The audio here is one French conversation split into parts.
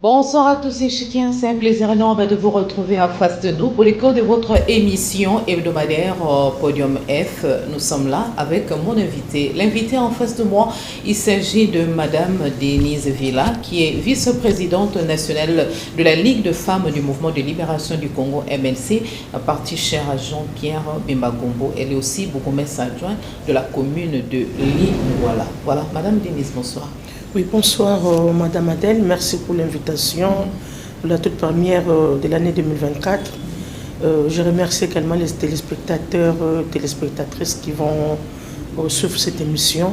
Bonsoir à tous et chacun, c'est un plaisir énorme de vous retrouver en face de nous pour l'écho de votre émission hebdomadaire Podium F. Nous sommes là avec mon invité. L'invité en face de moi, il s'agit de Madame Denise Villa, qui est vice-présidente nationale de la Ligue de femmes du Mouvement de libération du Congo, MLC, parti cher à Jean-Pierre Bemba-Gombo. Elle est aussi bourgmestre adjoint de la commune de Limouala. Voilà, Madame Denise, bonsoir. Oui, bonsoir Madame Adèle, merci pour l'invitation pour la toute première de l'année 2024. Je remercie également les téléspectateurs, téléspectatrices qui vont suivre cette émission.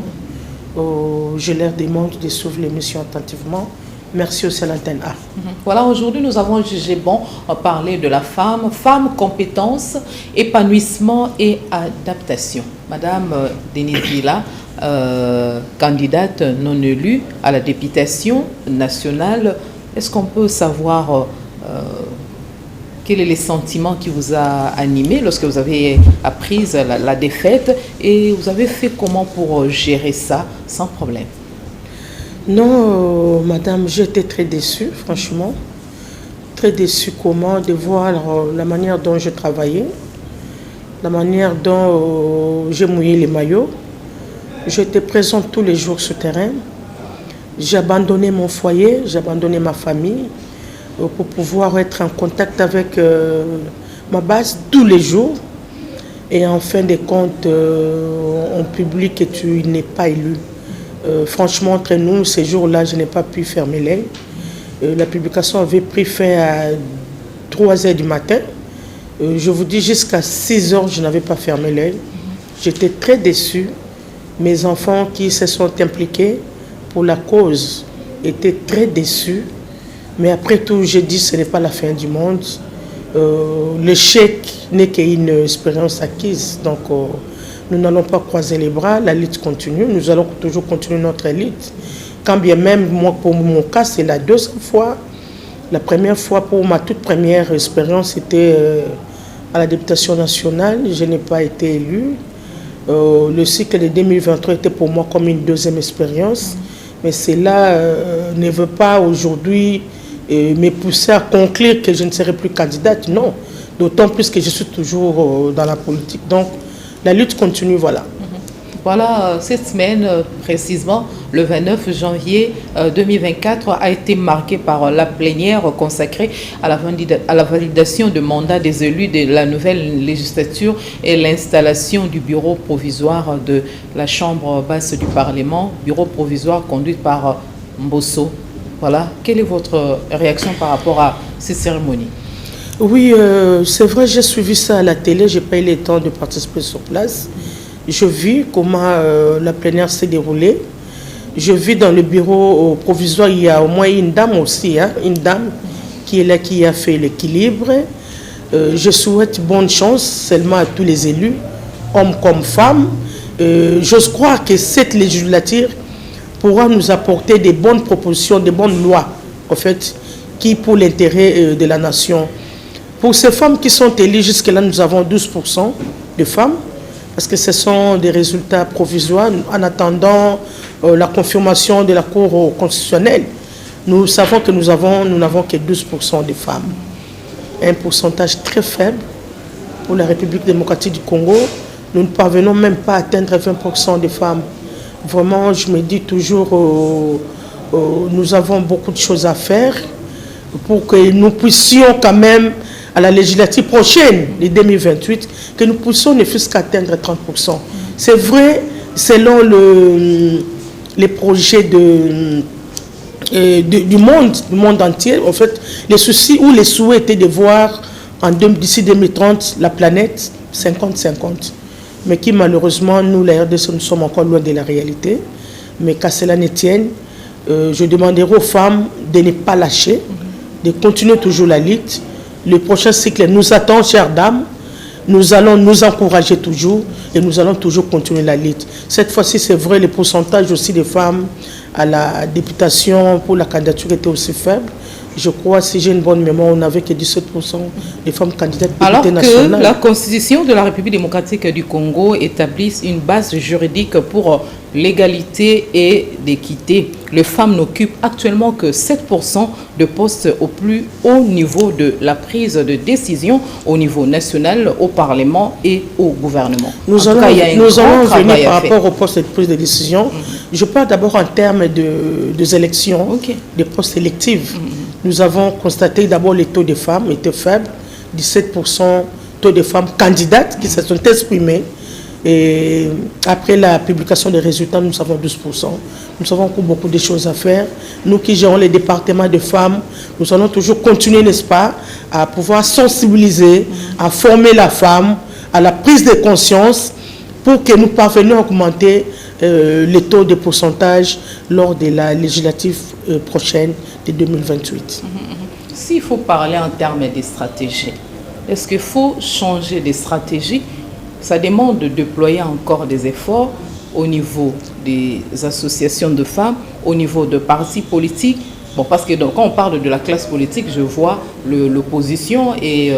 Je leur demande de suivre l'émission attentivement. Merci aussi à l'antenne A. Voilà, aujourd'hui nous avons jugé bon parler de la femme, compétences, épanouissement et adaptation. Madame Denise Villa, candidate non élue à la députation nationale, est-ce qu'on peut savoir quel est le sentiment qui vous a animé lorsque vous avez appris la défaite et vous avez fait comment pour gérer ça sans problème? Non, madame, j'étais très déçue, franchement. Très déçue comment de voir la manière dont je travaillais, la manière dont j'ai mouillé les maillots. J'étais présente tous les jours sur le terrain. J'ai abandonné mon foyer, j'ai abandonné ma famille pour pouvoir être en contact avec ma base tous les jours. Et en fin de compte, on publie que tu n'es pas élu. Franchement, entre nous, ces jours-là, je n'ai pas pu fermer l'œil. La publication avait pris fin à 3 heures du matin. Je vous dis, jusqu'à 6 heures, je n'avais pas fermé l'œil. J'étais très déçue. Mes enfants qui se sont impliqués pour la cause étaient très déçus. Mais après tout, j'ai dit, ce n'est pas la fin du monde. L'échec n'est qu'une expérience acquise. Donc, nous n'allons pas croiser les bras, la lutte continue, nous allons toujours continuer notre lutte. Quand bien même, moi, pour mon cas, c'est la deuxième fois. La première fois, pour ma toute première expérience, c'était à la députation nationale. Je n'ai pas été élu. Le cycle de 2023 était pour moi comme une deuxième expérience. Mais cela ne veut pas aujourd'hui me pousser à conclure que je ne serai plus candidate. Non, d'autant plus que je suis toujours dans la politique. Donc, la lutte continue, voilà. Voilà, cette semaine, précisément, le 29 janvier 2024, a été marquée par la plénière consacrée à la validation de mandat des élus de la nouvelle législature et l'installation du bureau provisoire de la Chambre basse du Parlement, bureau provisoire conduit par Mbosso. Voilà, quelle est votre réaction par rapport à ces cérémonies? Oui, c'est vrai, j'ai suivi ça à la télé, je n'ai pas eu le temps de participer sur place. Je vis comment la plénière s'est déroulée. Je vis dans le bureau provisoire, il y a au moins une dame aussi, hein, une dame qui est là, qui a fait l'équilibre. Je souhaite bonne chance seulement à tous les élus, hommes comme femmes. J'ose croire que cette législature pourra nous apporter des bonnes propositions, des bonnes lois, en fait, qui pour l'intérêt de la nation. Pour ces femmes qui sont élues, jusque-là, nous avons 12% de femmes, parce que ce sont des résultats provisoires en attendant la confirmation de la Cour constitutionnelle. Nous savons que nous n'avons que 12% de femmes. Un pourcentage très faible pour la République démocratique du Congo. Nous ne parvenons même pas à atteindre 20% de femmes. Vraiment, je me dis toujours, nous avons beaucoup de choses à faire pour que nous puissions quand même, à la législative prochaine, de 2028, que nous puissions ne fût-ce qu'atteindre 30%. C'est vrai, selon les projets du monde entier, en fait, les soucis ou les souhaits étaient de voir d'ici 2030 la planète 50-50. Mais qui malheureusement, nous, la RDC, nous sommes encore loin de la réalité. Mais qu'à cela ne tienne, je demanderai aux femmes de ne pas lâcher, de continuer toujours la lutte. Le prochain cycle nous attend, chères dames. Nous allons nous encourager toujours et nous allons toujours continuer la lutte. Cette fois-ci, c'est vrai, le pourcentage aussi des femmes à la députation pour la candidature était aussi faible. Je crois, si j'ai une bonne mémoire, on n'avait que 17% des femmes candidates députées nationales. Alors que la Constitution de la République démocratique du Congo établit une base juridique pour l'égalité et d'équité, les femmes n'occupent actuellement que 7% de postes au plus haut niveau de la prise de décision au niveau national, au Parlement et au gouvernement. Nous allons venir par rapport au poste de prise de décision. Je parle d'abord en termes des élections, des postes électifs. Nous avons constaté d'abord les taux de femmes étaient faibles, 17% taux de femmes candidates qui se sont exprimées. Et après la publication des résultats, nous avons 12%. Nous avons encore beaucoup de choses à faire. Nous qui gérons les départements de femmes, nous allons toujours continuer, n'est-ce pas, à pouvoir sensibiliser, à former la femme, à la prise de conscience pour que nous parvenions à augmenter les taux de pourcentage lors de la législative prochaine de 2028. S'il faut parler en termes de stratégie, est-ce qu'il faut changer de stratégie? Ça demande de déployer encore des efforts au niveau des associations de femmes, au niveau de partis politiques. Bon, parce que donc, quand on parle de la classe politique, je vois l'opposition et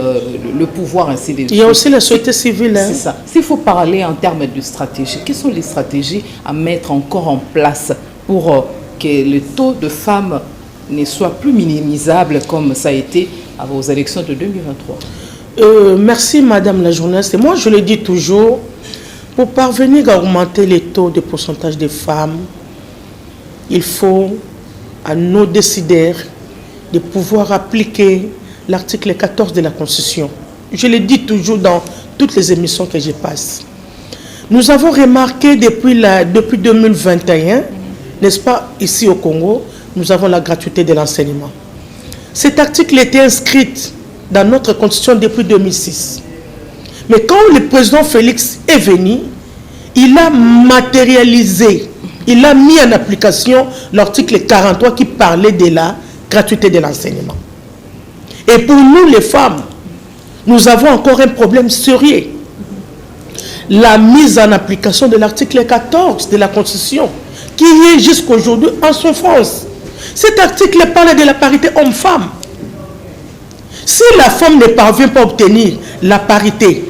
le pouvoir ainsi de suite. Il y a aussi la société civile. Hein. C'est ça. S'il faut parler en termes de stratégie, quelles sont les stratégies à mettre encore en place pour que le taux de femmes ne soit plus minimisable comme ça a été aux élections de 2023? Merci Madame la journaliste. Et moi je le dis toujours, pour parvenir à augmenter les taux de pourcentage des femmes, il faut à nos décideurs de pouvoir appliquer l'article 14 de la Constitution. Je le dis toujours dans toutes les émissions que je passe. Nous avons remarqué depuis 2021, n'est-ce pas, ici au Congo, nous avons la gratuité de l'enseignement. Cet article était inscrit dans notre constitution depuis 2006. Mais quand le président Félix est venu, il a matérialisé, il a mis en application l'article 43 qui parlait de la gratuité de l'enseignement. Et pour nous les femmes, nous avons encore un problème sérieux. La mise en application de l'article 14 de la Constitution, qui est jusqu'à aujourd'hui en souffrance. Cet article parle de la parité homme-femme. Si la femme ne parvient pas à obtenir la parité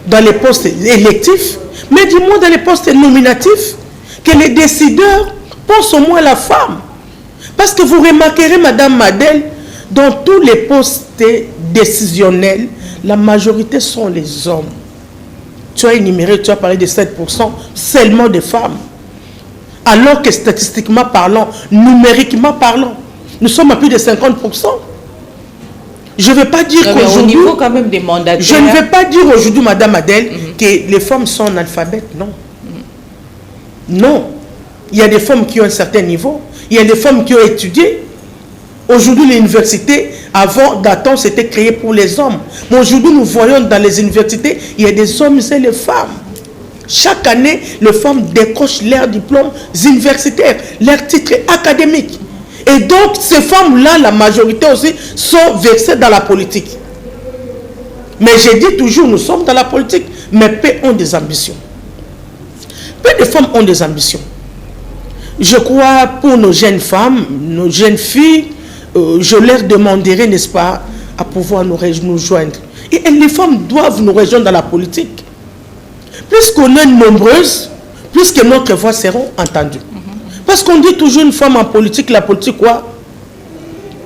dans les postes électifs, mais du moins dans les postes nominatifs, que les décideurs pensent au moins à la femme. Parce que vous remarquerez, Madame Madel, dans tous les postes décisionnels, la majorité sont les hommes. Tu as énuméré, tu as parlé de 7% seulement de femmes. Alors que statistiquement parlant, numériquement parlant, nous sommes à plus de 50%. Je ne vais pas dire qu'aujourd'hui, je ne vais pas dire aujourd'hui, Madame Adèle, que les femmes sont analphabètes, non. Non. Il y a des femmes qui ont un certain niveau. Il y a des femmes qui ont étudié. Aujourd'hui, l'université, avant, datant, c'était créé pour les hommes. Mais aujourd'hui, nous voyons dans les universités, il y a des hommes et les femmes. Chaque année, les femmes décrochent leurs diplômes universitaires, leurs titres académiques. Et donc, ces femmes-là, la majorité aussi, sont versées dans la politique. Mais je dis toujours, nous sommes dans la politique, mais peu ont des ambitions. Peu de femmes ont des ambitions. Je crois, pour nos jeunes femmes, nos jeunes filles, je leur demanderai, n'est-ce pas, à pouvoir nous joindre. Et les femmes doivent nous rejoindre dans la politique. Plus qu'on est nombreuses, plus que notre voix seront entendues. Parce qu'on dit toujours une femme en politique, la politique quoi?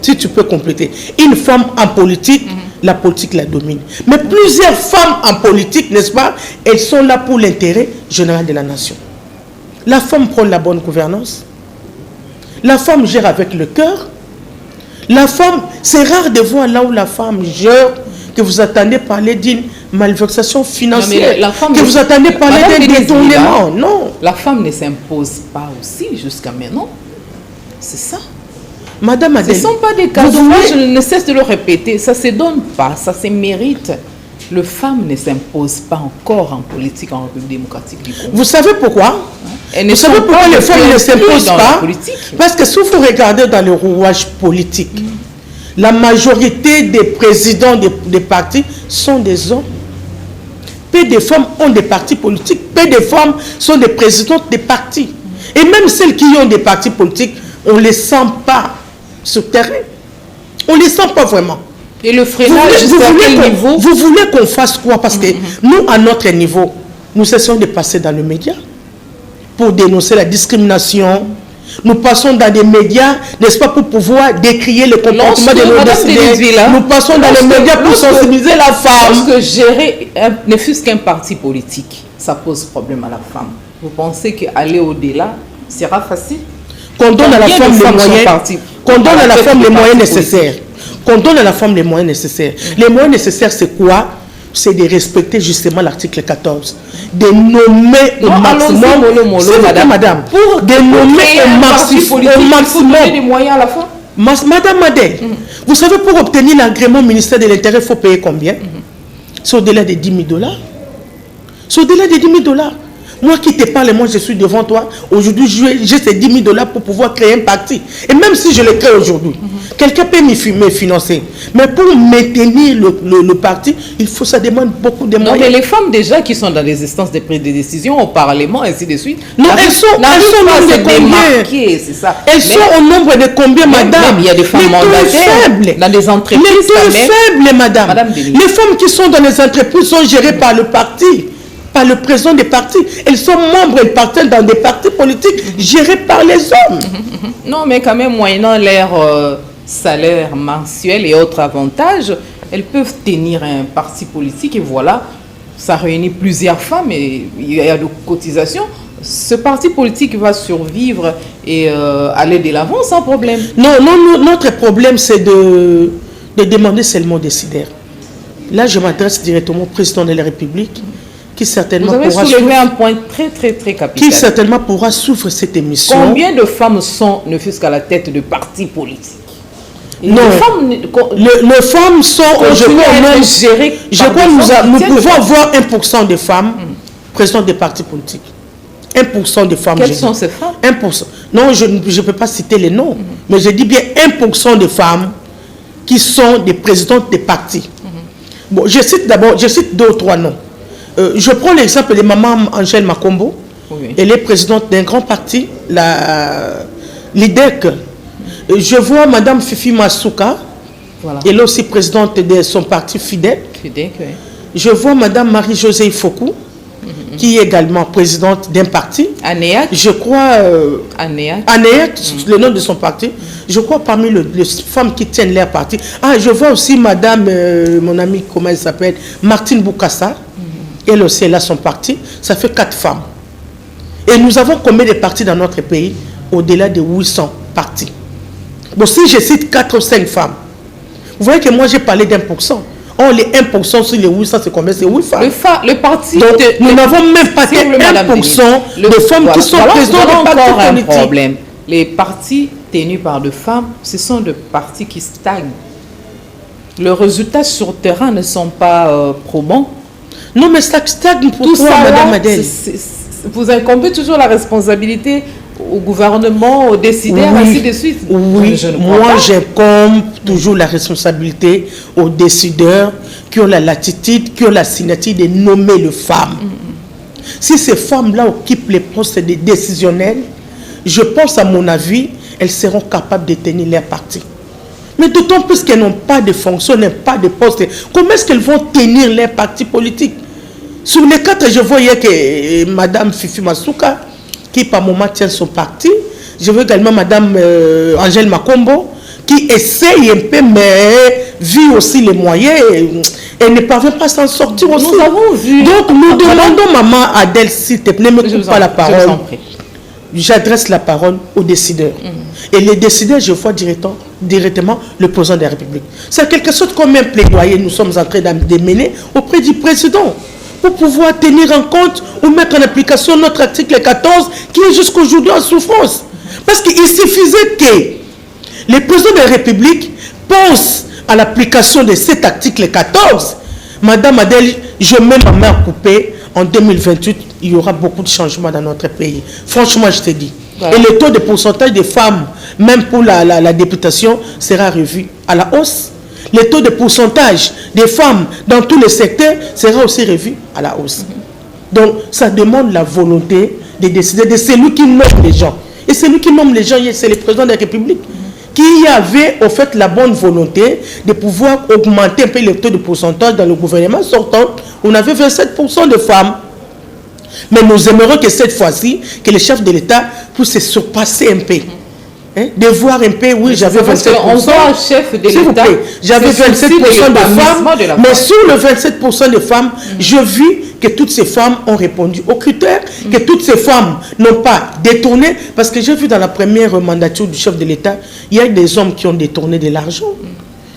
Si tu peux compléter. Une femme en politique, la politique la domine. Mais plusieurs femmes en politique, n'est-ce pas? Elles sont là pour l'intérêt général de la nation. La femme prend la bonne gouvernance. La femme gère avec le cœur. La femme, c'est rare de voir là où la femme gère, que vous attendez parler d'une malversation financière, que vous attendez parler d'un détournement. Non. La femme ne s'impose pas aussi jusqu'à maintenant. C'est ça. Madame Adèle, ce ne sont pas des cadeaux. Moi, je ne cesse de le répéter. Ça ne se donne pas, ça se mérite. Le femme ne s'impose pas encore en politique en République démocratique du Congo. Vous savez pourquoi? Vous savez pourquoi les femmes ne s'imposent pas? Parce que si vous regardez dans le rouage politique, la majorité des présidents des partis sont des hommes. Peu de femmes ont des partis politiques. Peu de femmes sont des présidentes des partis. Et même celles qui ont des partis politiques, on ne les sent pas sur le terrain. On ne les sent pas vraiment. Et le freinage, jusqu'à quel niveau? Vous voulez qu'on fasse quoi? Parce que nous, à notre niveau, nous cessons de passer dans le média. pour dénoncer la discrimination. Nous passons dans des médias, n'est-ce pas, pour pouvoir décrier le comportement de nos décideurs. Nous passons dans les médias pour sensibiliser la femme. Parce que gérer, ne fût-ce qu'un parti politique, ça pose problème à la femme. Vous pensez qu'aller au-delà sera facile? Qu'on donne à la femme les moyens, qu'on donne à la femme les moyens nécessaires. Qu'on donne à la femme les moyens nécessaires. Les moyens nécessaires, c'est quoi? C'est de respecter justement l'article 14. De nommer au maximum. Madame. Pour de nommer au maximum. Il faut donner des moyens à la femme. Madame Madel, vous savez, pour obtenir l'agrément au ministère de l'Intérieur, il faut payer combien? C'est au-delà de 10 000 $. C'est au-delà de 10 000 $. Moi qui te parle, moi je suis devant toi. Aujourd'hui, j'ai ces 10 000 $ pour pouvoir créer un parti. Et même si je le crée aujourd'hui, quelqu'un peut me financer. Mais pour maintenir le parti, ça demande beaucoup de moyens. Non, mais les femmes déjà qui sont dans les instances de prise de décision, au Parlement, ainsi de suite. Non, elles sont au nombre de combien? C'est ça. Elles sont au nombre de combien, madame? Même, il y a des femmes mandataires dans des entreprises. Les taux faibles, madame. Les femmes qui sont dans les entreprises sont gérées par le parti. Par le président des partis. Elles sont membres, elles partent dans des partis politiques gérés par les hommes. Non, mais quand même, moyennant leur salaire mensuel et autres avantages, elles peuvent tenir un parti politique et voilà, ça réunit plusieurs femmes et il y a de cotisations. Ce parti politique va survivre et aller de l'avant sans problème. Non, notre problème, c'est de demander seulement des décideurs. Là, je m'adresse directement au président de la République. Qui certainement vous avez soulevé un point très capital. Qui certainement pourra souffrir cette émission. Combien de femmes sont, ne fût-ce qu'à la tête de partis politiques? Non, les femmes sont, je crois nous pouvons avoir 1% de femmes présidentes des partis politiques. 1% de femmes. Quelles sont ces femmes? 1%. Non, je ne peux pas citer les noms, mais je dis bien 1% de femmes qui sont des présidentes des partis. Bon, je cite 2 ou 3 noms. Je prends l'exemple de maman Angèle Makombo. Oui. Elle est présidente d'un grand parti, l'IDEC. Je vois madame Fifi Masuka. Voilà. Elle est aussi présidente de son parti FIDEC. Oui. Je vois madame Marie-Josée Fokou, qui est également présidente d'un parti. Anéac. Je crois... Anéac, le nom de son parti. Je crois parmi les femmes qui tiennent leur parti. Ah, je vois aussi madame, mon amie, comment elle s'appelle, Martine Boukassa. Elle aussi, elle a son parti. Ça fait 4 femmes. Et nous avons combien de partis dans notre pays? Au-delà de 800 partis. Bon, si je cite 4 ou 5 femmes, vous voyez que moi, j'ai parlé d'1%. Or, les 1% sur les 800, c'est combien? C'est 8 femmes. Le parti... Donc, nous n'avons même pas que 1% de femmes qui sont présentes dans le parti politique. Problème. Les partis tenus par des femmes, ce sont des partis qui stagnent. Les résultats sur le terrain ne sont pas probants. Non, mais ça stagne pour toi, madame Adèle. Vous incombez toujours la responsabilité au gouvernement, aux décideurs, ainsi de suite. Oui, moi j'incombe toujours la responsabilité aux décideurs qui ont la latitude, qui ont la signature de nommer les femmes. Si ces femmes-là occupent les postes décisionnels, je pense à mon avis, elles seront capables de tenir leur parti. Mais d'autant plus qu'elles n'ont pas de fonction, n'ont pas de poste. Comment est-ce qu'elles vont tenir leur parti politique? Sur les 4, je voyais que madame Fifi Masuka, qui par moment tient son parti. Je vois également madame Angèle Makombo, qui essaye un peu, mais vu aussi les moyens, elle ne parvient pas à s'en sortir aussi. Nous avons vu... Donc nous demandons, maman Adèle, s'il te plaît, ne me coupe pas la parole. J'adresse la parole aux décideurs. Et les décideurs, je vois directement le président de la République. C'est quelque chose comme un plaidoyer nous sommes en train de mener auprès du président pour pouvoir tenir en compte ou mettre en application notre article 14 qui est jusqu'aujourd'hui en souffrance. Parce qu'il suffisait que le président de la République pense à l'application de cet article 14. Madame Adèle, je mets ma main coupée. En 2028, il y aura beaucoup de changements dans notre pays. Franchement, je te dis. Ouais. Et le taux de pourcentage des femmes, même pour la députation, sera revu à la hausse. Le taux de pourcentage des femmes dans tous les secteurs sera aussi revu à la hausse. Donc, ça demande la volonté de décider de celui qui nomme les gens. Et celui qui nomme les gens, c'est le président de la République qui avait au fait la bonne volonté de pouvoir augmenter un peu le taux de pourcentage dans le gouvernement sortant. On avait 27% de femmes. Mais nous aimerions que cette fois-ci, que le chef de l'État puisse se surpasser un peu. Hein, de voir un peu, oui, j'avais 27%. On voit un chef de l'État. J'avais 27% de femmes, mais sur le 27% de femmes, je vis que toutes ces femmes ont répondu aux critères, que toutes ces femmes n'ont pas détourné, parce que j'ai vu dans la première mandature du chef de l'État, il y a des hommes qui ont détourné de l'argent.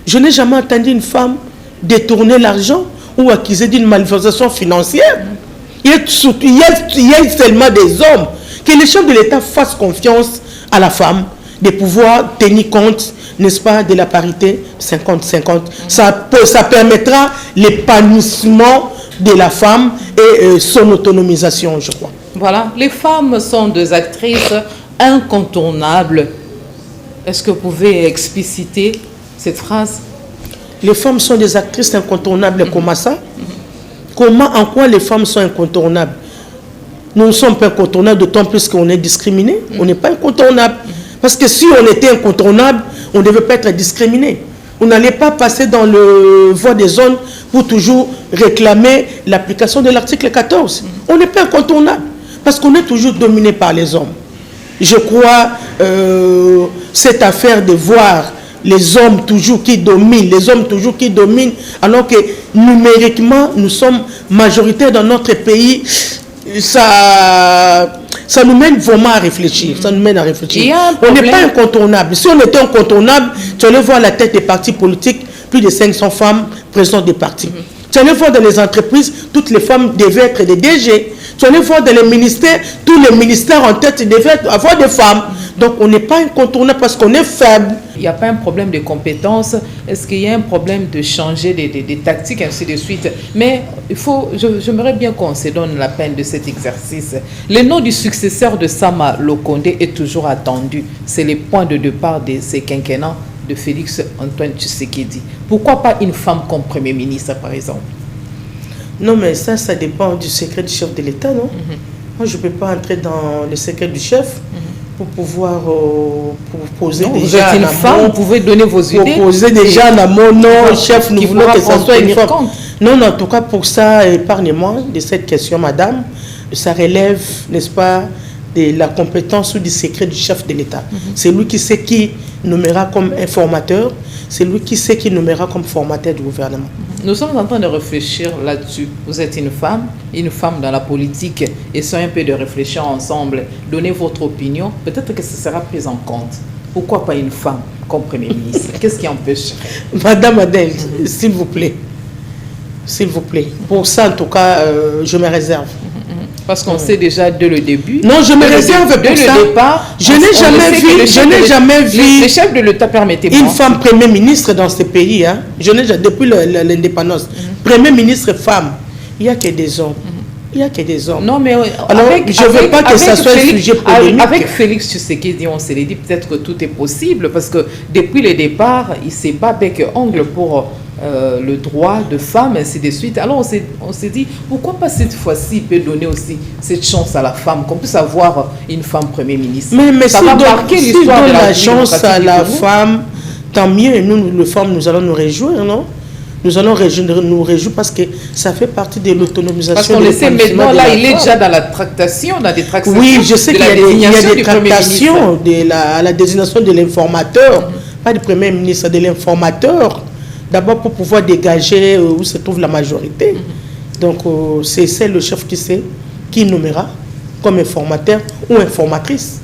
Je n'ai jamais entendu une femme détourner l'argent ou accusée d'une malversation financière. Il y a seulement des hommes. Que le chef de l'État fasse confiance à la femme, de pouvoir tenir compte, n'est-ce pas, de la parité 50-50. Ça permettra l'épanouissement de la femme et son autonomisation, je crois. Voilà, les femmes sont des actrices incontournables. Est-ce que vous pouvez expliciter cette phrase? Les femmes sont des actrices incontournables. Comment ça? Comment, en quoi les femmes sont incontournables? Nous ne sommes pas incontournables, d'autant plus qu'on est discriminés. On n'est pas incontournables. Parce que si on était incontournable, on ne devait pas être discriminé. On n'allait pas passer dans le voie des zones pour toujours réclamer l'application de l'article 14. On n'est pas incontournable parce qu'on est toujours dominé par les hommes. Je crois cette affaire de voir les hommes toujours qui dominent, alors que numériquement, nous sommes majoritaires dans notre pays. Ça nous mène vraiment à réfléchir. Ça nous mène à réfléchir. On n'est pas incontournable. Si on était incontournable, tu allais voir la tête des partis politiques, plus de 500 femmes présidentes des partis. Tu allais voir dans les entreprises, toutes les femmes devaient être des DG. Tu allais voir dans les ministères, tous les ministères en tête devaient avoir des femmes. Donc on n'est pas incontournable parce qu'on est faible. Il n'y a pas un problème de compétences. Est-ce qu'il y a un problème de changer des tactiques, ainsi de suite? Mais j'aimerais bien qu'on se donne la peine de cet exercice. Le nom du successeur de Sama Lokonde est toujours attendu. C'est le point de départ de ces quinquennats de Félix Antoine Tshisekedi. Pourquoi pas une femme comme Premier ministre, par exemple? Non, mais ça dépend du secret du chef de l'État, non? Moi, je ne peux pas entrer dans le secret du chef. Pour pouvoir poser non, déjà vous êtes une femme, vous pouvez donner vos idées. Poser déjà en amont, non, chef, nous voulons que ça soit une femme. Non, en tout cas, pour ça, épargnez-moi de cette question, madame. Ça relève, n'est-ce pas, de la compétence ou du secret du chef de l'État. C'est lui qui sait qui nommera comme informateur, c'est lui qui sait qui nommera comme formateur du gouvernement. Nous sommes en train de réfléchir là-dessus. Vous êtes une femme dans la politique. Essayons un peu de réfléchir ensemble. Donnez votre opinion. Peut-être que ce sera pris en compte. Pourquoi pas une femme comme Premier ministre? Qu'est-ce qui empêche? Madame Adèle, s'il vous plaît. S'il vous plaît. Pour ça, en tout cas, je me réserve. Parce qu'on sait déjà dès le début. Non, je me réserve pour ça. Le départ, je n'ai jamais vu le chef de l'État, permettez-moi. Une femme Premier ministre dans ce pays. Hein. Depuis l'indépendance. Premier ministre femme. Il n'y a que des hommes. Il n'y a que des hommes. Non, mais alors, je ne veux pas que ça soit un sujet polémique. Avec Félix Tshisekedi, on s'est dit peut-être que tout est possible parce que depuis le départ, il s'est bat bec et ongle pour le droit de femme, ainsi de suite. Alors on s'est dit, pourquoi pas cette fois-ci, il peut donner aussi cette chance à la femme, qu'on puisse avoir une femme Premier ministre. Mais ça va marquer l'histoire de la chance à la femme, tant mieux. Et nous, les femmes, nous allons nous réjouir, non? Nous allons nous réjouir parce que ça fait partie de l'autonomisation. Parce qu'on le sait maintenant, là, il est déjà dans la tractation, dans des tractations. Oui, je sais qu'il y a des tractations à la désignation de l'informateur, pas du Premier ministre, de l'informateur. D'abord pour pouvoir dégager où se trouve la majorité. Donc c'est le chef qui sait qui nommera comme informateur ou informatrice.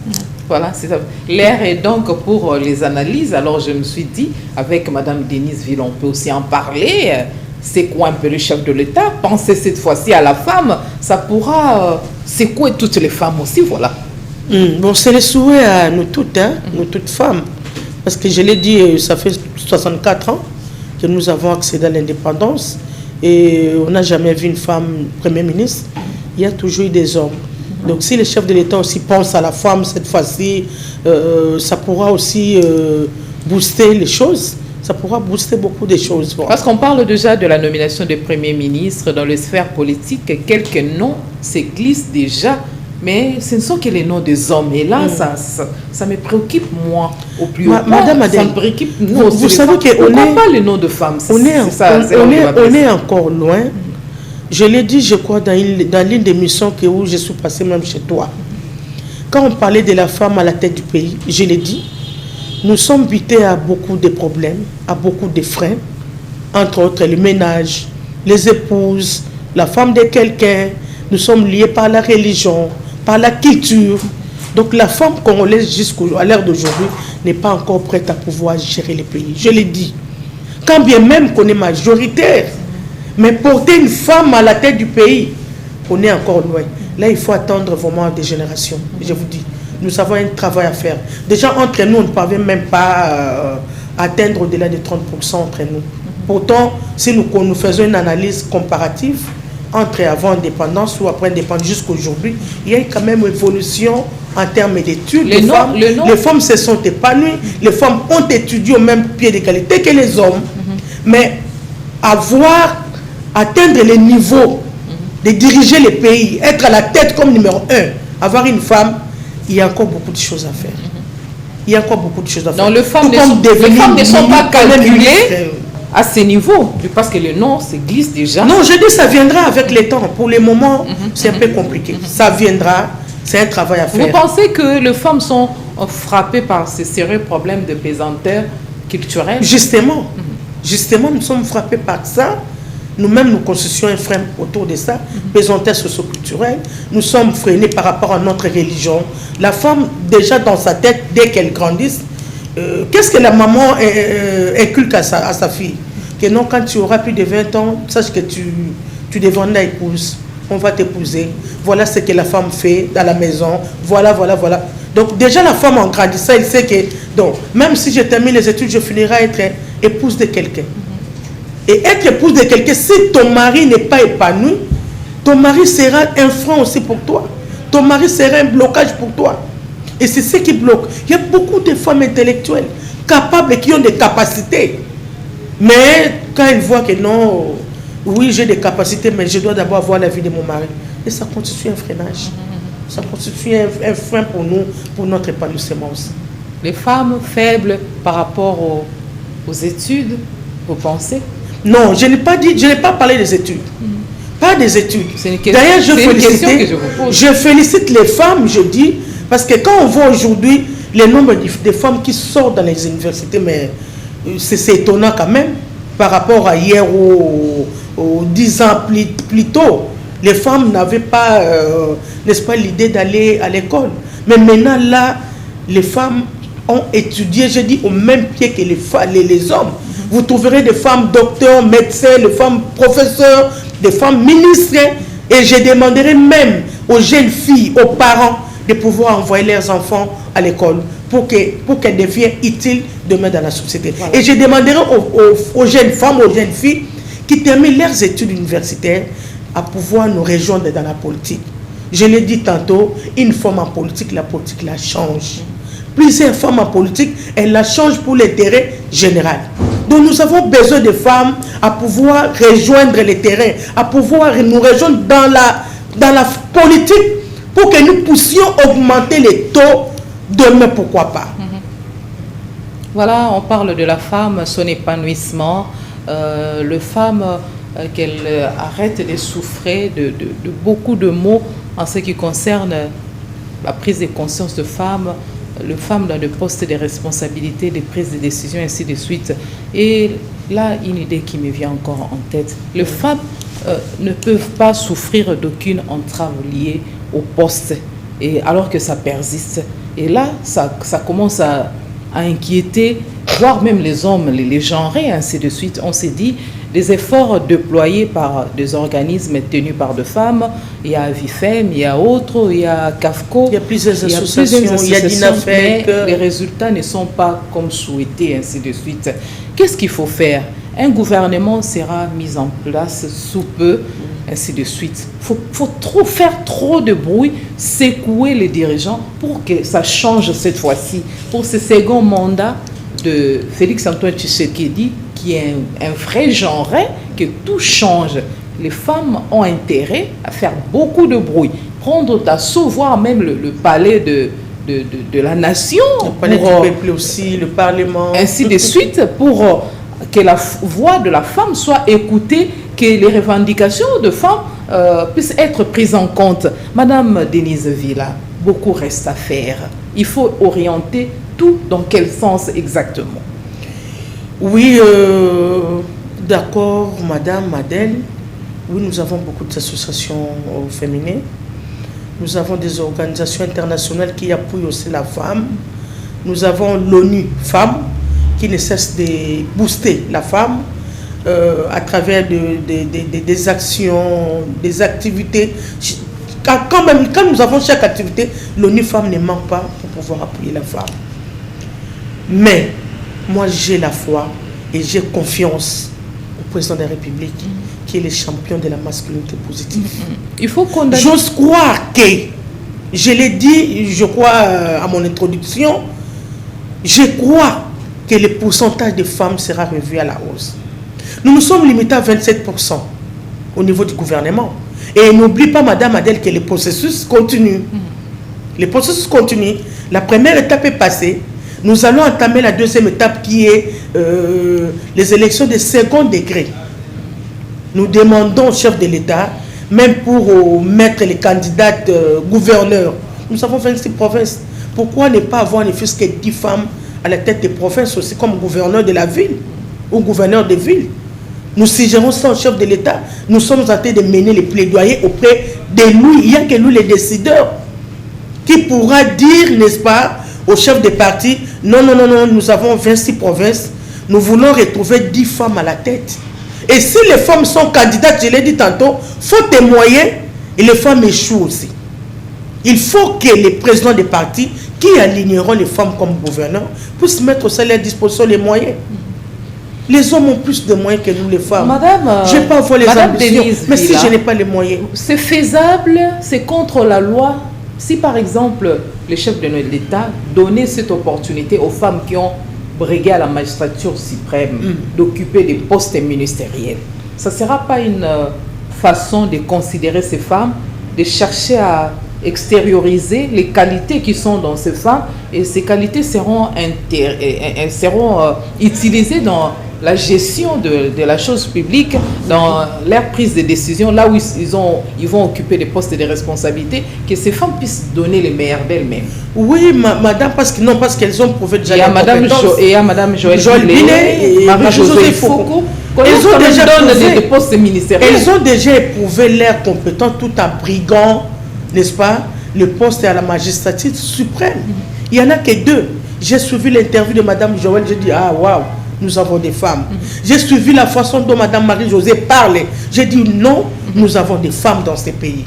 Voilà, c'est ça. L'air est donc pour les analyses. Alors je me suis dit, avec Madame Denise Ville, on peut aussi en parler. C'est quoi un peu le chef de l'État? Penser cette fois-ci à la femme, ça pourra secouer toutes les femmes aussi, voilà. Bon, c'est le souhait à nous toutes, hein, nous toutes femmes. Parce que je l'ai dit, ça fait 64 ans que nous avons accédé à l'indépendance et on n'a jamais vu une femme Premier ministre. Il y a toujours eu des hommes. Donc si le chef de l'État aussi pense à la femme cette fois-ci, ça pourra aussi booster les choses. Ça pourra booster beaucoup de choses. Voilà. Parce qu'on parle déjà de la nomination de Premier ministre dans les sphères politiques. Quelques noms se glissent déjà. Mais ce ne sont que les noms des hommes. Et là, ça me préoccupe, moi, au plus haut. Madame Adèle, ça me préoccupe, nous, vous savez qu'on est... pas les noms de femmes? On est encore loin Je l'ai dit, je crois, dans l'une des missions où je suis passée même chez toi. Quand on parlait de la femme à la tête du pays, je l'ai dit, nous sommes butés à beaucoup de problèmes, à beaucoup de freins, entre autres le ménage, les épouses, la femme de quelqu'un. Nous sommes liés par la religion, par la culture. Donc la femme congolaise jusqu'à l'heure d'aujourd'hui n'est pas encore prête à pouvoir gérer le pays. Je l'ai dit. Quand bien même qu'on est majoritaire, mais porter une femme à la tête du pays, on est encore loin. Là, il faut attendre vraiment des générations. Je vous dis, nous avons un travail à faire. Déjà, entre nous, on ne parvient même pas à atteindre au-delà de 30% entre nous. Pourtant, si nous faisons une analyse comparative entre avant indépendance ou après indépendance jusqu'à aujourd'hui, il y a quand même une évolution en termes d'études. Les femmes se sont épanouies, les femmes ont étudié au même pied d'égalité que les hommes. Mais atteindre les niveaux de diriger les pays, être à la tête comme numéro 1, avoir une femme, il y a encore beaucoup de choses à faire. Il y a encore beaucoup de choses à faire. Donc les femmes ne sont pas calculées à ce niveau, parce que le nom se glisse déjà. Non, je dis ça viendra avec le temps. Pour le moment, c'est un peu compliqué. Ça viendra, c'est un travail à faire. Vous pensez que les femmes sont frappées par ces sérieux problèmes de pesanteur culturelle? Justement, nous sommes frappés par ça. Nous-mêmes, nous constituons un frein autour de ça, pesanteur socio-culturelle. Nous sommes freinés par rapport à notre religion. La femme, déjà dans sa tête, dès qu'elle grandisse, qu'est-ce que la maman inculque à sa fille? Que non, quand tu auras plus de 20 ans, sache que tu deviendras une épouse. On va t'épouser. Voilà ce que la femme fait dans la maison. Voilà. Donc déjà, la femme en grandissant, elle sait que, donc, même si je termine les études, je finirai à être épouse de quelqu'un. Et être épouse de quelqu'un, si ton mari n'est pas épanoui, ton mari sera un frein aussi pour toi. Ton mari sera un blocage pour toi. Et c'est ce qui bloque. Il y a beaucoup de femmes intellectuelles, capables, qui ont des capacités. Mais quand elles voient que non, oui, j'ai des capacités, mais je dois d'abord avoir la vie de mon mari. Et ça constitue un freinage. Ça constitue un frein pour nous, pour notre épanouissement aussi. Les femmes faibles par rapport aux études, vous pensez? Non, je n'ai pas parlé des études. Pas des études. D'ailleurs, je félicite les femmes, je dis, parce que quand on voit aujourd'hui le nombre de femmes qui sortent dans les universités, mais c'est étonnant quand même, par rapport à hier ou 10 ans plus tôt. Les femmes n'avaient pas, n'est-ce pas, l'idée d'aller à l'école. Mais maintenant, là, les femmes ont étudié, je dis, au même pied que les hommes. Vous trouverez des femmes docteurs, médecins, des femmes professeurs, des femmes ministres. Et je demanderai même aux jeunes filles, aux parents, de pouvoir envoyer leurs enfants à l'école pour qu'elles deviennent utiles demain dans la société. Voilà. Et je demanderai aux jeunes femmes, aux jeunes filles qui terminent leurs études universitaires à pouvoir nous rejoindre dans la politique. Je l'ai dit tantôt, une femme en politique, la politique la change. Plusieurs femmes en politique, elles la changent pour l'intérêt général. Donc nous avons besoin de femmes à pouvoir rejoindre les terrains, à pouvoir nous rejoindre dans la politique pour que nous puissions augmenter les taux demain, pourquoi pas. Voilà, on parle de la femme, son épanouissement, le femme qu'elle arrête de souffrir de beaucoup de maux en ce qui concerne la prise de conscience de femmes, les femmes dans le poste de responsabilité, de prise de décision, ainsi de suite. Et là, une idée qui me vient encore en tête. Les femmes ne peuvent pas souffrir d'aucune entrave liée au poste, et alors que ça persiste. Et là, ça commence à inquiéter, voire même les hommes, les genrés, ainsi de suite. On s'est dit, les efforts déployés par des organismes tenus par des femmes, il y a Avifem, il y a autres, il y a CAFCO, il y a plusieurs associations, il y a DINAFEC, mais les résultats ne sont pas comme souhaité, ainsi de suite. Qu'est-ce qu'il faut faire? Un gouvernement sera mis en place sous peu, ainsi de suite. Il faut faire trop de bruit, secouer les dirigeants pour que ça change cette fois-ci. Pour ce second mandat de Félix-Antoine Tshisekedi, qui est un vrai genre, que tout change. Les femmes ont intérêt à faire beaucoup de bruit, prendre d'assaut, voire même le palais de la nation. Le palais du peuple aussi, le parlement. Ainsi de suite, pour que la voix de la femme soit écoutée que les revendications de femmes puissent être prises en compte. Madame Denise Villa, beaucoup reste à faire. Il faut orienter tout dans quel sens exactement? Oui, d'accord, Madame Madeleine. Oui, nous avons beaucoup d'associations féminines. Nous avons des organisations internationales qui appuient aussi la femme. Nous avons l'ONU Femmes qui ne cesse de booster la femme à travers des actions, des activités. Quand nous avons chaque activité, l'ONU Femmes ne manque pas pour pouvoir appuyer la femme. Mais moi, j'ai la foi et j'ai confiance au président de la République qui est le champion de la masculinité positive. Il faut condamner. J'ose croire que, je l'ai dit, je crois à mon introduction, je crois que le pourcentage de femmes sera revu à la hausse. Nous nous sommes limités à 27% au niveau du gouvernement. Et n'oublie pas, Madame Adèle, que le processus continue. Le processus continue. La première étape est passée. Nous allons entamer la deuxième étape qui est les élections de second degré. Nous demandons au chef de l'État, même pour mettre les candidats gouverneurs, nous avons 26 provinces. Pourquoi ne pas avoir ne fût-ce que 10 femmes à la tête des provinces aussi comme gouverneur de la ville ou gouverneur de ville? Nous suggérons ça au chef de l'État. Nous sommes en train de mener les plaidoyers auprès de nous. Il n'y a que nous les décideurs qui pourra dire, n'est-ce pas, au chef des partis, non, non, non, non, nous avons 26 provinces, nous voulons retrouver 10 femmes à la tête. Et si les femmes sont candidates, je l'ai dit tantôt, faute de moyens, et les femmes échouent aussi. Il faut que les présidents des partis, qui aligneront les femmes comme gouverneurs, puissent mettre aussi à leur disposition les moyens. Les hommes ont plus de moyens que nous, les femmes. Madame, je n'ai pas voir les ambitions, Denise mais si Villa, je n'ai pas les moyens. c'est faisable, c'est contre la loi. Si par exemple, le chef de l'État donnait cette opportunité aux femmes qui ont brigué à la magistrature suprême d'occuper des postes ministériels, ça ne sera pas une façon de considérer ces femmes, de chercher à extérioriser les qualités qui sont dans ces femmes, et ces qualités seront utilisées dans la gestion de la chose publique, dans leur prise de décision, là où ils vont occuper des postes de responsabilité, que ces femmes puissent donner le meilleur d'elles-mêmes. Oui, madame, parce qu'elles ont prouvé déjà la compétence. Et à Madame Joëlle Binet et Marie-Josée Foucault. Elles ont déjà donné des postes ministériels. Elles ont déjà éprouvé leur compétence tout en briguant, n'est-ce pas, le poste à la magistrature suprême. Il n'y en a que deux. J'ai suivi l'interview de Madame Joëlle, j'ai dit, ah, waouh, nous avons des femmes. J'ai suivi la façon dont Madame Marie-Josée parlait. J'ai dit, non, nous avons des femmes dans ces pays.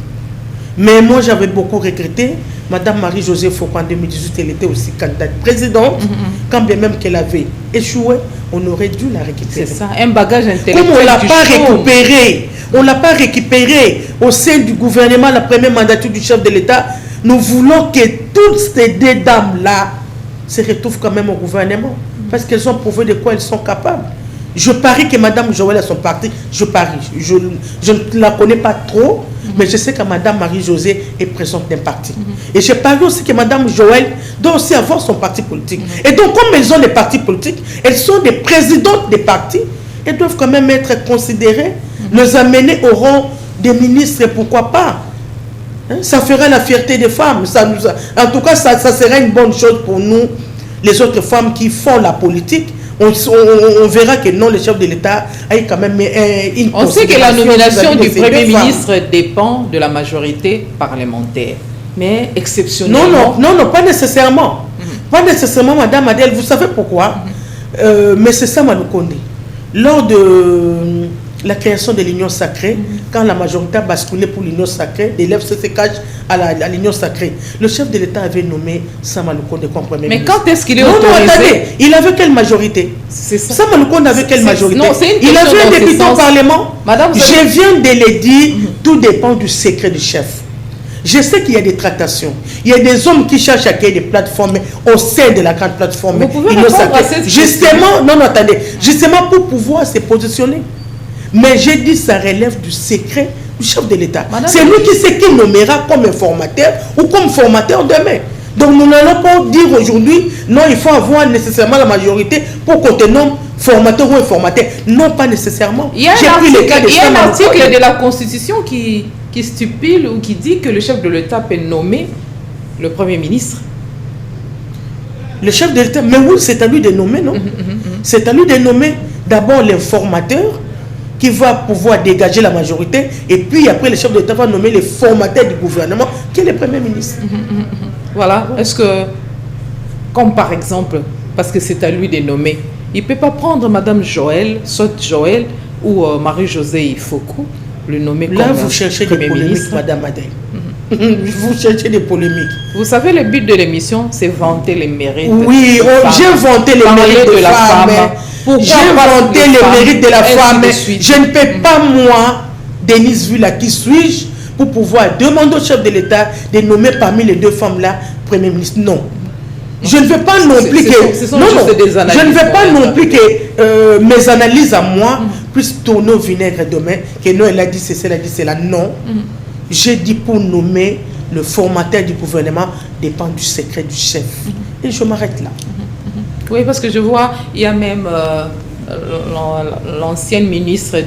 Mais moi, j'avais beaucoup regretté. Madame Marie-Josée Foucault, en 2018, elle était aussi candidate présidente. Quand bien même qu'elle avait échoué, on aurait dû la récupérer. C'est ça, un bagage intellectuel. Comme on ne l'a pas récupéré, on ne l'a pas récupéré au sein du gouvernement, la première mandature du chef de l'État, nous voulons que toutes ces deux dames-là se retrouvent quand même au gouvernement. Parce qu'elles ont prouvé de quoi elles sont capables. Je parie que Madame Joëlle a son parti. Je parie. Je ne la connais pas trop, mais je sais que Madame Marie-Josée est présente d'un parti. Et je parie aussi que Madame Joëlle doit aussi avoir son parti politique. Et donc, comme elles ont des partis politiques, elles sont des présidentes des partis, elles doivent quand même être considérées, les amener au rang des ministres, pourquoi pas. Hein? Ça ferait la fierté des femmes. En tout cas, ça serait une bonne chose pour nous, les autres femmes qui font la politique. On verra que non, le chef de l'État a quand même une On sait que la nomination du Premier ministre dépend de la majorité parlementaire, mais exceptionnellement... Non, pas nécessairement. Pas nécessairement, Madame Adèle. Vous savez pourquoi? Mais c'est ça, Maloukonde. Lors de la création de l'Union sacrée, quand la majorité a basculé pour l'Union sacrée, l'élève se cache à l'Union sacrée. Le chef de l'État avait nommé Sama Lukonde comme Premier ministre. Mais quand est-ce qu'il est autorisé? Non, attendez, il avait quelle majorité? Sama Lukonde avait quelle majorité? Il avait un député au Parlement. Madame, je viens de le dire, tout dépend du secret du chef. Je sais qu'il y a des tractations. Il y a des hommes qui cherchent à créer des plateformes au sein de la grande plateforme. Vous pouvez répondre à cette justement, non, attendez, justement pour pouvoir se positionner. Mais j'ai dit ça relève du secret du chef de l'État. C'est lui qui sait qui nommera comme informateur ou comme formateur demain. Donc nous n'allons pas dire aujourd'hui, non, il faut avoir nécessairement la majorité pour qu'on te nomme formateur ou informateur. Non, pas nécessairement. Il y a un article de la Constitution qui stipule ou qui dit que le chef de l'État peut nommer le Premier ministre. Le chef de l'État, mais oui, c'est à lui de nommer, non? C'est à lui de nommer d'abord l'informateur qui va pouvoir dégager la majorité, et puis après le chef de l'État va nommer le formateur du gouvernement, qui est le Premier ministre. Voilà. Est-ce que, comme par exemple, parce que c'est à lui de nommer, il ne peut pas prendre Madame Joël, soit Joël ou Marie-Josée Ifoku, le nommer comme là, vous cherchez des polémiques, Madame Adèle. Vous cherchez des polémiques. Vous savez, le but de l'émission, c'est vanter les mérites. Oui, j'ai vanté les mérites de la femme. J'ai vanté les mérites de la femme. Je ne peux pas, moi, Denise Villa, qui suis-je, pour pouvoir demander au chef de l'État de nommer parmi les deux femmes-là Premier ministre. Non. Je ne veux pas non plus que... je ne veux pas non plus que mes analyses à moi puissent tourner au vinaigre demain. Que non, elle a dit ceci, elle a dit cela. Non. J'ai dit pour nommer le formateur du gouvernement dépend du secret du chef. Et je m'arrête là. Oui, parce que je vois, il y a même l'ancienne ministre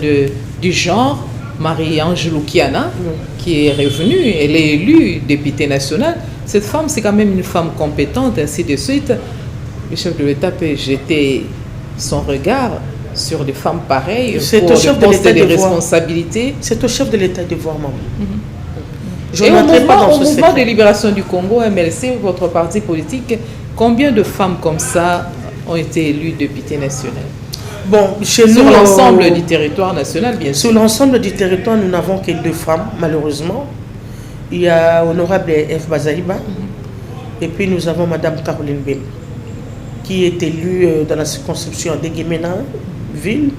du genre, Marie-Ange Loukiana, qui est revenue. Elle est élue députée nationale. Cette femme, c'est quand même une femme compétente, ainsi de suite. Le chef de l'État peut jeter son regard sur des femmes pareilles pour des postes de responsabilité. C'est au chef de l'État de voir, maman. Et au mouvement de libération du Congo, MLC, votre parti politique, combien de femmes comme ça ont été élues députées nationales? Bon, chez nous, sur l'ensemble du territoire national, bien sûr. Sur l'ensemble du territoire, nous n'avons que 2 femmes, malheureusement. Il y a Honorable F. Bazaïba, et puis nous avons Madame Caroline Bem, qui est élue dans la circonscription de Guémena, ville,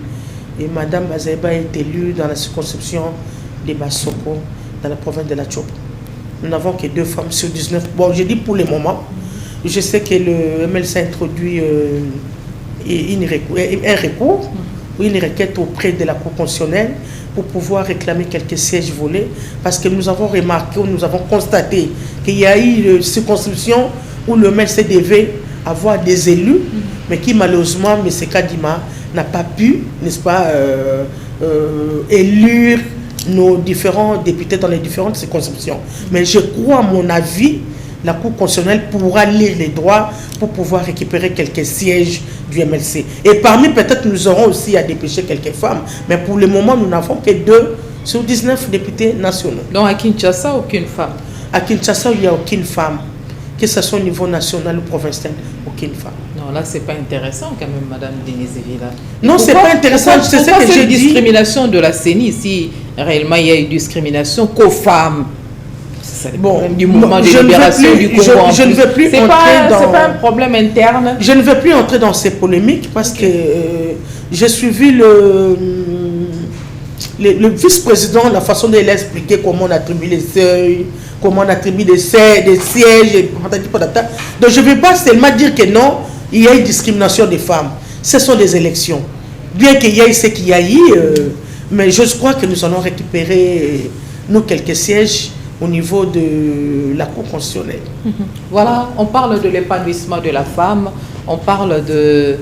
et Madame Bazaïba est élue dans la circonscription de Bassoko, dans la province de la Tchop. Nous n'avons que 2 femmes sur 19. Bon, je dis pour le moment. Je sais que le MLC a introduit un recours ou une requête auprès de la Cour constitutionnelle pour pouvoir réclamer quelques sièges volés, parce que nous avons remarqué, nous avons constaté qu'il y a eu une circonscription où le MLC devait avoir des élus, mais qui malheureusement, M. Kadima n'a pas pu, n'est-ce pas, élire nos différents députés dans les différentes circonscriptions. Mais je crois, à mon avis, la Cour constitutionnelle pourra lire les droits pour pouvoir récupérer quelques sièges du MLC. Et parmi, peut-être, nous aurons aussi à dépêcher quelques femmes. Mais pour le moment, nous n'avons que 2 sur 19 députés nationaux. Donc à Kinshasa, aucune femme? À Kinshasa, il n'y a aucune femme. Que ce soit au niveau national ou provincial, aucune femme. Non, là, c'est pas intéressant quand même, Madame Denise Villa. Non, c'est pas intéressant. C'est ce que j'ai dit. Discrimination de la CENI, si réellement il y a eu discrimination qu'aux femmes. Bon, du mouvement de libération du Congo. Je ne veux plus entrer dans... C'est pas un problème interne. Je ne veux plus entrer dans ces polémiques parce que j'ai suivi le vice-président, la façon dont il a expliqué comment on attribue les seuils, comment on attribue des sièges. Donc je ne veux pas seulement dire que non, il y a une discrimination des femmes. Ce sont des élections. Bien qu'il y ait ce qu'il y a eu, mais je crois que nous allons récupérer nous quelques sièges au niveau de la Cour constitutionnelle. Voilà, on parle de l'épanouissement de la femme, on parle de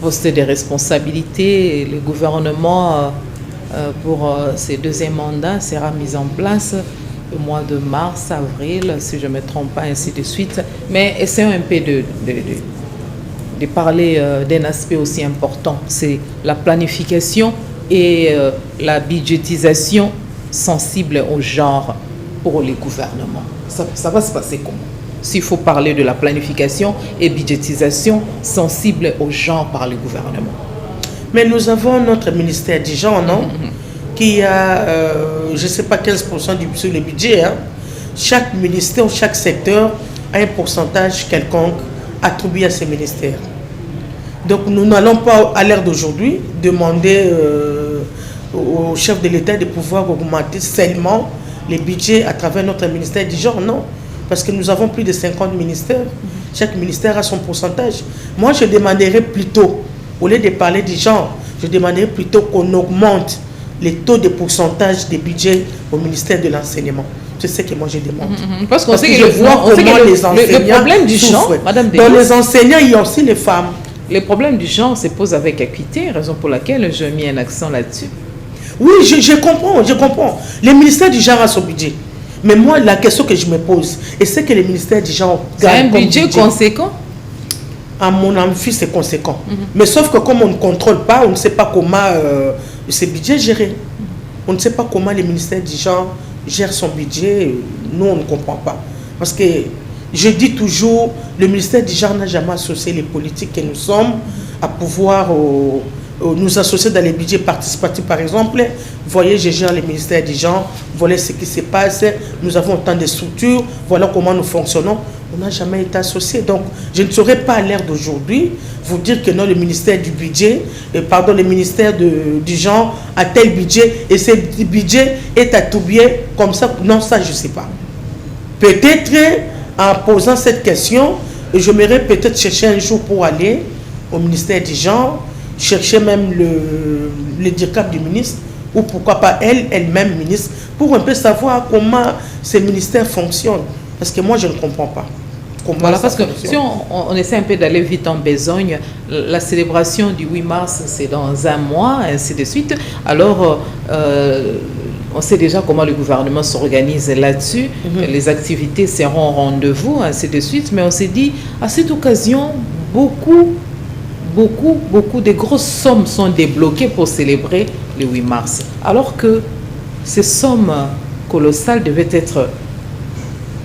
postes de responsabilité. Le gouvernement, pour ses 2e mandats, sera mis en place au mois de mars, avril, si je ne me trompe pas, ainsi de suite. Mais essayons un peu de parler d'un aspect aussi important, c'est la planification et la budgétisation sensible au genre pour les gouvernements. Ça va se passer comment? S'il faut parler de la planification et budgétisation sensible au genre par le gouvernement. Mais nous avons notre ministère du genre, non? Qui a, je ne sais pas, 15% sur le budget. Hein. Chaque ministère ou chaque secteur a un pourcentage quelconque attribué à ces ministères. Donc nous n'allons pas, à l'heure d'aujourd'hui, demander au chef de l'État de pouvoir augmenter seulement les budgets à travers notre ministère du genre, non. Parce que nous avons plus de 50 ministères. Chaque ministère a son pourcentage. Moi, je demanderais plutôt, au lieu de parler du genre, je demanderais plutôt qu'on augmente les taux de pourcentage des budgets au ministère de l'enseignement. C'est ce que moi je demande. Parce qu'on sait que que, je vois on sait comment que les enseignants le problème du genre, souffrent. Madame Dans Denise, les enseignants, il y a aussi les femmes. le problème du genre se pose avec équité, raison pour laquelle j'ai mis un accent là-dessus. Oui, je comprends, je comprends. Le ministère du genre a son budget. Mais moi, la question que je me pose, et c'est que le ministère du genre C'est un gagne comme budget conséquent. À mon avis, c'est conséquent. Mais sauf que comme on ne contrôle pas, on ne sait pas comment ce budget est géré. On ne sait pas comment le ministère du genre gère son budget. Nous, on ne comprend pas. Parce que je dis toujours, le ministère du genre n'a jamais associé les politiques que nous sommes à pouvoir nous associer dans les budgets participatifs. Par exemple, vous voyez, je gère le ministère du genre, voilà ce qui se passe, nous avons autant de structures, voilà comment nous fonctionnons. On n'a jamais été associé. Donc, je ne saurais pas à l'ère d'aujourd'hui vous dire que non, le ministère du budget, le ministère du genre a tel budget et ce budget est attribué comme ça. Non, ça, je ne sais pas. Peut-être, en posant cette question, je m'aimerais peut-être chercher un jour pour aller au ministère du genre, chercher même le directeur du ministre, ou pourquoi pas elle-même ministre, pour un peu savoir comment ces ministères fonctionnent. Parce que moi, je ne comprends pas. Voilà, parce que si on essaie un peu d'aller vite en besogne, la célébration du 8 mars, c'est dans un mois, ainsi de suite. Alors, on sait déjà comment le gouvernement s'organise là-dessus. Les activités seront au rendez-vous, ainsi de suite. Mais on s'est dit, à cette occasion, beaucoup de grosses sommes sont débloquées pour célébrer le 8 mars. Alors que ces sommes colossales devaient être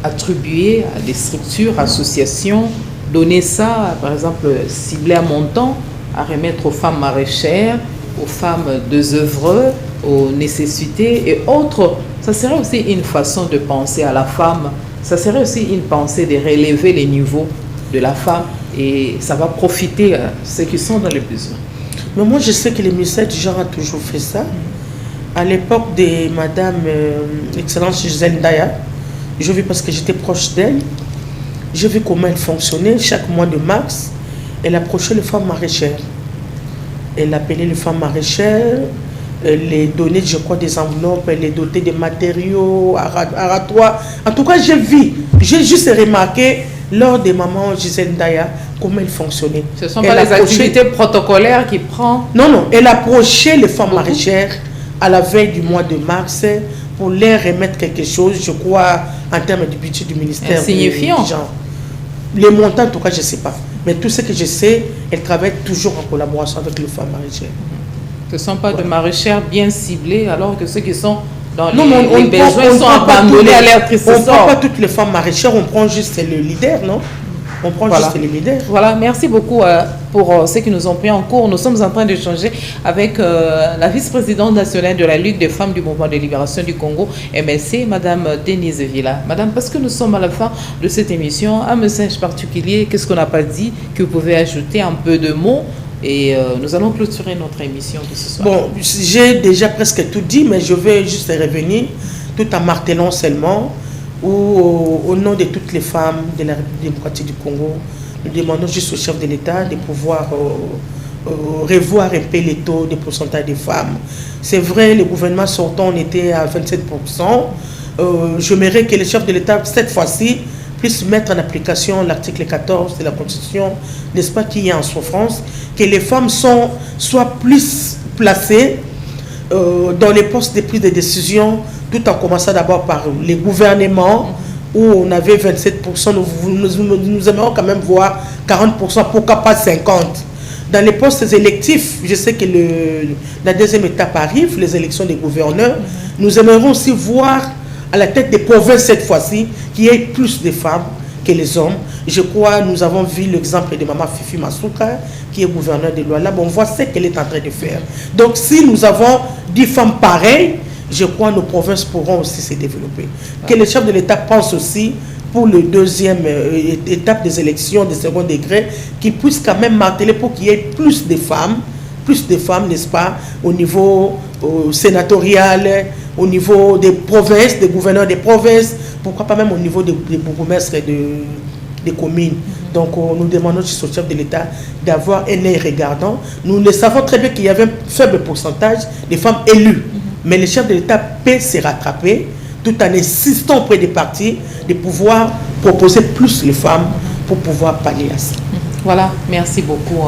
attribuées à des structures, associations, donner ça, par exemple, cibler un montant à remettre aux femmes maraîchères, aux femmes désœuvreuses, aux nécessités et autres. Ça serait aussi une façon de penser à la femme. Ça serait aussi une pensée de relever les niveaux de la femme et ça va profiter à ceux qui sont dans les besoins. Mais moi, je sais que le ministère du genre a toujours fait ça. À l'époque de Madame Excellence Gisèle Ndaya, je vis parce que j'étais proche d'elle. Je vis comment elle fonctionnait. Chaque mois de mars, elle approchait les femmes maraîchères. Elle appelait les femmes maraîchères, elle les donnait, je crois, des enveloppes, elle les dotait des matériaux, aratoires. En tout cas, j'ai juste remarqué lors des mamans Gisèle Ndaya comment elle fonctionnait. Ce ne sont pas les activités protocolaires qui prennent. Non, elle approchait les femmes maraîchères à la veille du mois de mars pour leur remettre quelque chose, je crois, en termes du budget du ministère. Insignifiant. Les montants, en tout cas, je ne sais pas. Mais tout ce que je sais, elle travaille toujours en collaboration avec les femmes maraîchères. Ce ne sont pas de maraîchères bien ciblées, alors que ceux qui sont dans les besoins sont abandonnés à leur triste sort. On ne prend pas toutes les femmes maraîchères, on prend juste le leader, non? On prend juste les leaders. Voilà, merci beaucoup pour ceux qui nous ont pris en cours. Nous sommes en train d'échanger avec la vice-présidente nationale de la Ligue des femmes du Mouvement de libération du Congo, MLC, Madame Denise Villa. Madame, parce que nous sommes à la fin de cette émission, un message particulier, qu'est-ce qu'on n'a pas dit, que vous pouvez ajouter un peu de mots et nous allons clôturer notre émission de ce soir. Bon, j'ai déjà presque tout dit, mais je vais juste revenir tout en martelant seulement. Au nom de toutes les femmes de la République démocratique du Congo, nous demandons juste au chef de l'État de pouvoir revoir un peu les taux de pourcentage des femmes. C'est vrai, le gouvernement sortant, on était à 27%. J'aimerais que le chef de l'État, cette fois-ci, puisse mettre en application l'article 14 de la Constitution, n'est-ce pas, qui est en souffrance, que les femmes soient plus placées dans les postes de prise de décision, tout en commençant d'abord par les gouvernements, où on avait 27%, nous aimerions quand même voir 40%, pourquoi pas 50%. Dans les postes électifs, je sais que la deuxième étape arrive, les élections des gouverneurs, nous aimerions aussi voir à la tête des provinces cette fois-ci, qu'il y ait plus de femmes que les hommes. Je crois, nous avons vu l'exemple de Maman Fifi Masuka, qui est gouverneur de Lualaba. On voit ce qu'elle est en train de faire. Donc, si nous avons 10 femmes pareilles, je crois que nos provinces pourront aussi se développer. Que le chef de l'État pense aussi pour la deuxième étape des élections de second degré, qu'il puisse quand même marteler pour qu'il y ait plus de femmes, n'est-ce pas, au niveau sénatorial, au niveau des provinces, des gouverneurs des provinces, pourquoi pas même au niveau des bourgmestres des communes. Donc nous demandons au chef de l'État d'avoir un œil regardant. Nous le savons très bien qu'il y avait un faible pourcentage de femmes élues. Mais le chef de l'État peut se rattraper tout en insistant auprès des partis de pouvoir proposer plus les femmes pour pouvoir pallier à ça. Voilà, merci beaucoup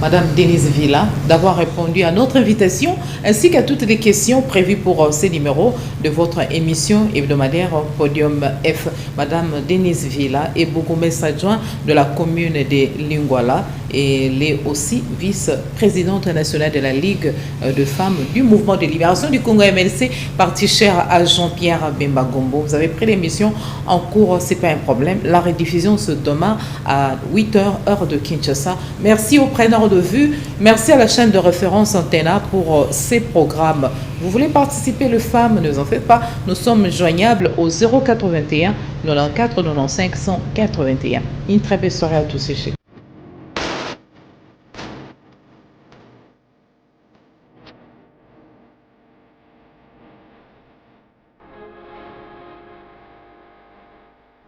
Madame Denise Villa d'avoir répondu à notre invitation ainsi qu'à toutes les questions prévues pour ces numéros de votre émission hebdomadaire Podium F. Madame Denise Villa est bourgmestre adjoint de la commune de Lingwala et elle est aussi vice-présidente nationale de la Ligue de femmes du mouvement de libération du Congo MLC, parti cher à Jean-Pierre Bemba Gombo. Vous avez pris l'émission en cours, c'est pas un problème. La rediffusion se demain à 8h heure de Kinshasa. Merci aux preneurs de vue, merci à la chaîne de référence Antena pour ces programmes. Vous voulez participer, les femmes, ne vous en faites pas, nous sommes joignables au 081 94 95 181. Une très belle soirée à tous et chacun.